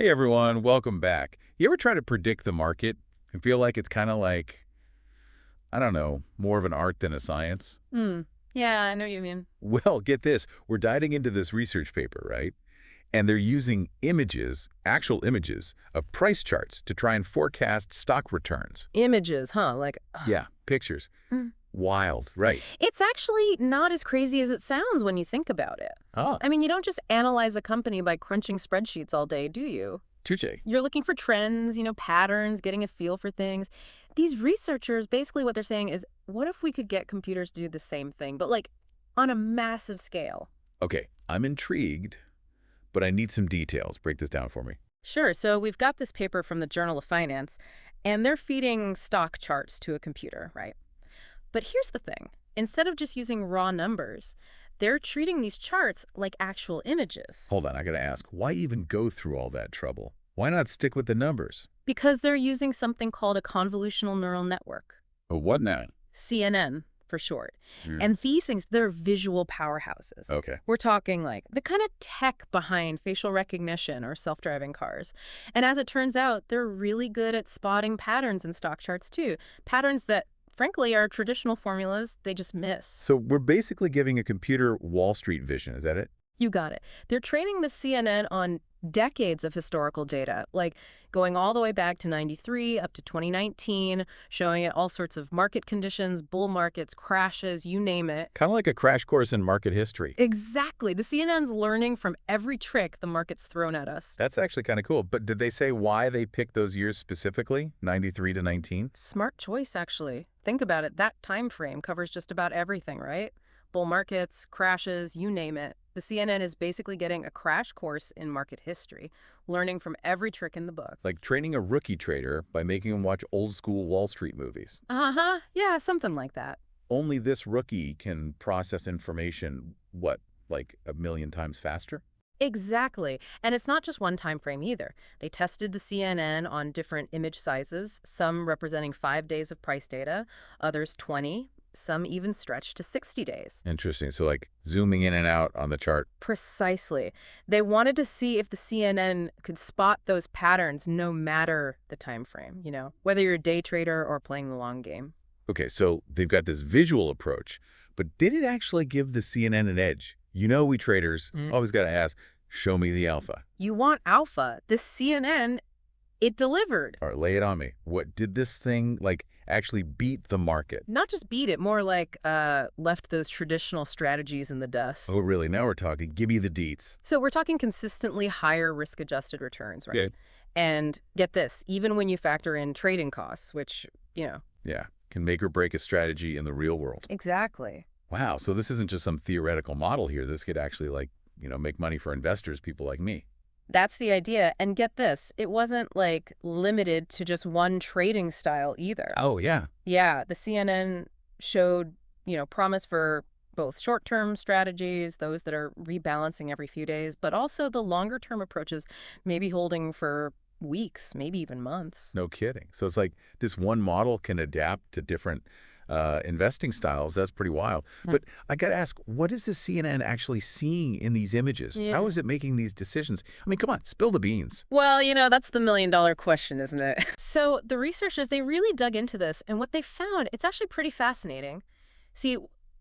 Hey everyone, welcome back. You ever try to predict the market and feel like it's kind of like, I don't know, more of an art than a science? Hmm. Yeah, I know what you mean. Well, get this. We're diving into this research paper, right? And they're using images, actual images, of price charts to try and forecast stock returns. Images, huh? Like, ugh. Yeah, pictures. Mm. Wild, right? It's actually not as crazy as it sounds when you think about it. Ah, I mean, you don't just analyze a company by crunching spreadsheets all day, do you? touche. You're looking for trends, patterns, getting a feel for things. These researchers, basically what they're saying is, what if we could get computers to do the same thing, but like on a massive scale? Okay, I'm intrigued, but I need some details. Break this down for me. Sure. So we've got this paper from the Journal of Finance, and they're feeding stock charts to a computer, right? But here's the thing. Instead of just using raw numbers, they're treating these charts like actual images Hold on, I gotta ask, why even go through all that trouble? Why not stick with the numbers? because they're using something called a convolutional neural network, Oh, what now? CNN for short. Hmm. And these things, they're visual powerhouses. Okay. We're talking like the kind of tech behind facial recognition or self-driving cars. And as it turns out, they're really good at spotting patterns in stock charts too. Patterns that, frankly, are traditional formulas they just miss. So we're basically giving a computer Wall Street vision, is that it? You got it. They're training the CNN on decades of historical data, like going all the way back to 93 up to 2019, showing it all sorts of market conditions, bull markets, crashes, you name it. Kind of like a crash course in market history. Exactly. The CNN's learning from every trick the market's thrown at us. That's actually kind of cool. But did they say why they picked those years specifically, 93 to 19? Smart choice, actually. Think about it. That time frame covers just about everything, right? Bull markets, crashes, you name it. The CNN is basically getting a crash course in market history, learning from every trick in the book. Like training a rookie trader by making him watch old school Wall Street movies. Uh-huh. Yeah, something like that. Only this rookie can process information, what, like a million times faster? Exactly. And it's not just one time frame either. They tested the CNN on different image sizes, some representing 5 days of price data, others 20, some even stretched to 60 days. Interesting. So like zooming in and out on the chart. Precisely. They wanted to see if the CNN could spot those patterns no matter the time frame, whether you're a day trader or playing the long game. Okay, so they've got this visual approach, but did it actually give the CNN an edge? You know, we traders always got to ask, show me the alpha. You want alpha. The CNN, it delivered. All right, lay it on me. What did this thing like actually beat the market? Not just beat it, more like left those traditional strategies in the dust. Oh, really? Now we're talking. Give me the deets. So we're talking consistently higher risk-adjusted returns, right? Yeah. And get this, even when you factor in trading costs, which. Yeah, can make or break a strategy in the real world. Exactly. Wow, so this isn't just some theoretical model here. This could actually make money for investors, people like me. That's the idea. And get this, it wasn't like limited to just one trading style either. Oh, yeah. Yeah, the CNN showed, promise for both short-term strategies, those that are rebalancing every few days, but also the longer-term approaches, maybe holding for weeks, maybe even months. No kidding. So it's like this one model can adapt to different investing styles. That's pretty wild. But I got to ask, what is the CNN actually seeing in these images? Yeah. How is it making these decisions? I mean, come on, spill the beans. Well, that's the million-dollar question, isn't it? So the researchers, they really dug into this, and what they found, it's actually pretty fascinating. See,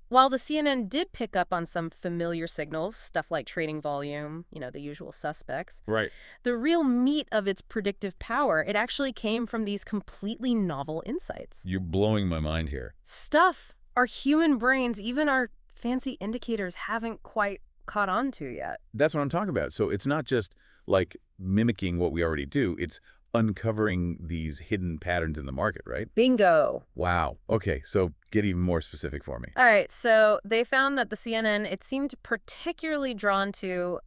while the CNN did pick up on some familiar signals, stuff like trading volume, the usual suspects, Right. the real meat of its predictive power, it actually came from these completely novel insights. You're blowing my mind here. Stuff our human brains, even our fancy indicators, haven't quite caught on to yet. That's what I'm talking about. So it's not just like mimicking what we already do. It's uncovering these hidden patterns in the market, right? Bingo. Wow. Okay, so get even more specific for me. All right, so they found that the CNN, it seemed particularly drawn to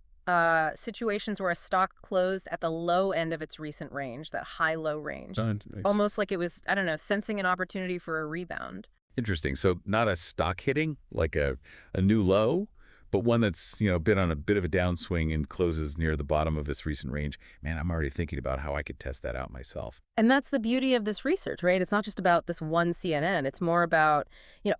situations where a stock closed at the low end of its recent range, that high-low range. Almost like it was, I don't know, sensing an opportunity for a rebound. Interesting. So not a stock hitting, like a new low, but one that's, been on a bit of a downswing and closes near the bottom of its recent range. Man, I'm already thinking about how I could test that out myself. And that's the beauty of this research, right? It's not just about this one CNN. It's more about,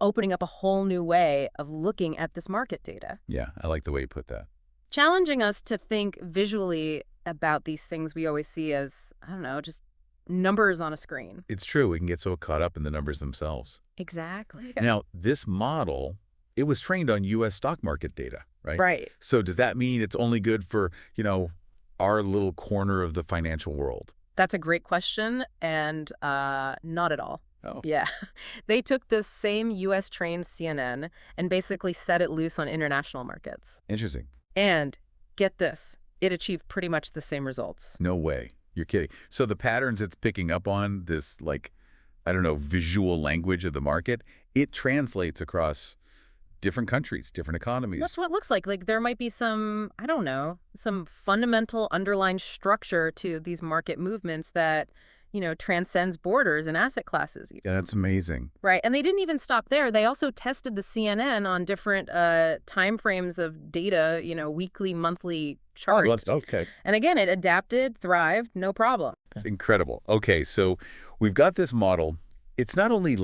opening up a whole new way of looking at this market data. Yeah, I like the way you put that. Challenging us to think visually about these things we always see as, I don't know, just numbers on a screen. It's true. We can get so caught up in the numbers themselves. Exactly. Now, this model, it was trained on U.S. stock market data, right? Right. So does that mean it's only good for, our little corner of the financial world? That's a great question, and not at all. Oh. Yeah. They took this same U.S.-trained CNN and basically set it loose on international markets. Interesting. And get this, it achieved pretty much the same results. No way. You're kidding. So the patterns it's picking up on, this, visual language of the market, it translates across different countries, different economies. That's what it looks like. Like there might be some, I don't know, some fundamental underlying structure to these market movements that, transcends borders and asset classes even. Yeah, that's amazing. Right. And they didn't even stop there. They also tested the CNN on different time frames of data, weekly, monthly charts. Okay. And again, it adapted, thrived, no problem. It's incredible. Okay, so we've got this model. It's not only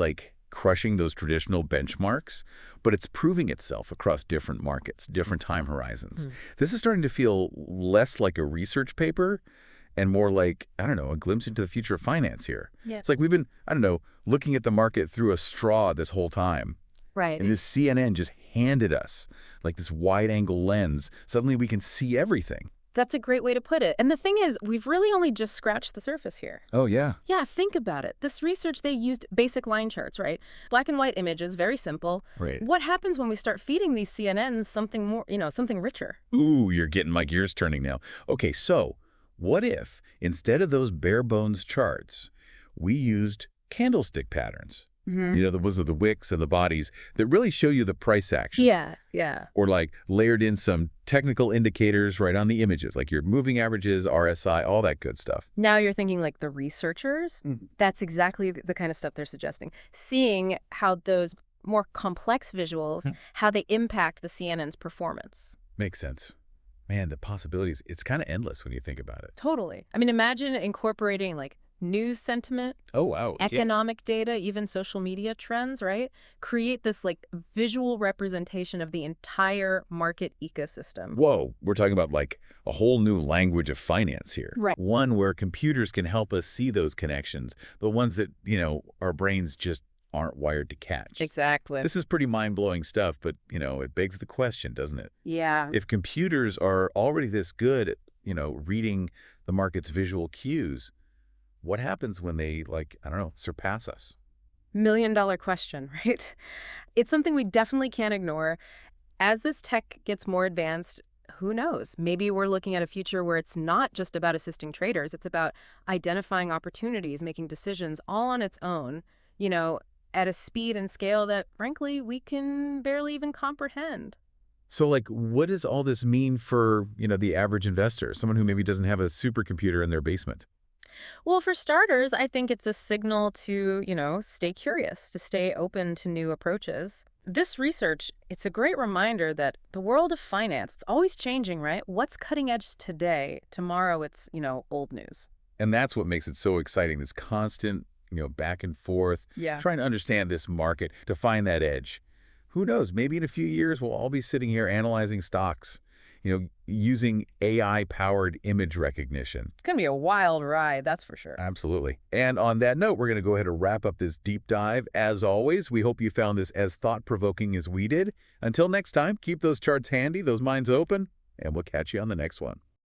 crushing those traditional benchmarks, but it's proving itself across different markets, different time horizons. This is starting to feel less like a research paper and more like, a glimpse into the future of finance here. Yeah. It's like we've been, looking at the market through a straw this whole time. Right. And this CNN just handed us this wide-angle lens. Suddenly we can see everything. That's a great way to put it. And the thing is, we've really only just scratched the surface here. Oh, yeah. Yeah, think about it. This research, they used basic line charts, right? Black and white images, very simple. Right. What happens when we start feeding these CNNs something more, something richer? Ooh, you're getting my gears turning now. Okay, so what if instead of those bare bones charts, we used candlestick patterns? Those are the wicks and the bodies that really show you the price action. Yeah, yeah. Or layered in some technical indicators right on the images, like your moving averages, RSI, all that good stuff. Now you're thinking like the researchers? That's exactly the kind of stuff they're suggesting. Seeing how those more complex visuals, how they impact the CNN's performance. Makes sense. Man, the possibilities, it's kind of endless when you think about it. Totally. I mean, imagine incorporating news sentiment, Oh, wow. economic data, even social media trends, right? Create this visual representation of the entire market ecosystem. Whoa, we're talking about a whole new language of finance here. Right. One where computers can help us see those connections, the ones that, our brains just aren't wired to catch. Exactly. This is pretty mind-blowing stuff, but, it begs the question, doesn't it? Yeah. If computers are already this good at, reading the market's visual cues, what happens when they, surpass us? $1 million question, right? It's something we definitely can't ignore. As this tech gets more advanced, who knows? Maybe we're looking at a future where it's not just about assisting traders. It's about identifying opportunities, making decisions all on its own, at a speed and scale that, frankly, we can barely even comprehend. So, what does all this mean for, the average investor, someone who maybe doesn't have a supercomputer in their basement? Well, for starters, I think it's a signal to, stay curious, to stay open to new approaches. This research, it's a great reminder that the world of finance, it's always changing, right? What's cutting edge today? Tomorrow, it's, old news. And that's what makes it so exciting, this constant, back and forth, trying to understand this market, to find that edge. Who knows? Maybe in a few years, we'll all be sitting here analyzing stocks, using AI-powered image recognition. It's going to be a wild ride, that's for sure. Absolutely. And on that note, we're going to go ahead and wrap up this deep dive. As always, we hope you found this as thought-provoking as we did. Until next time, keep those charts handy, those minds open, and we'll catch you on the next one.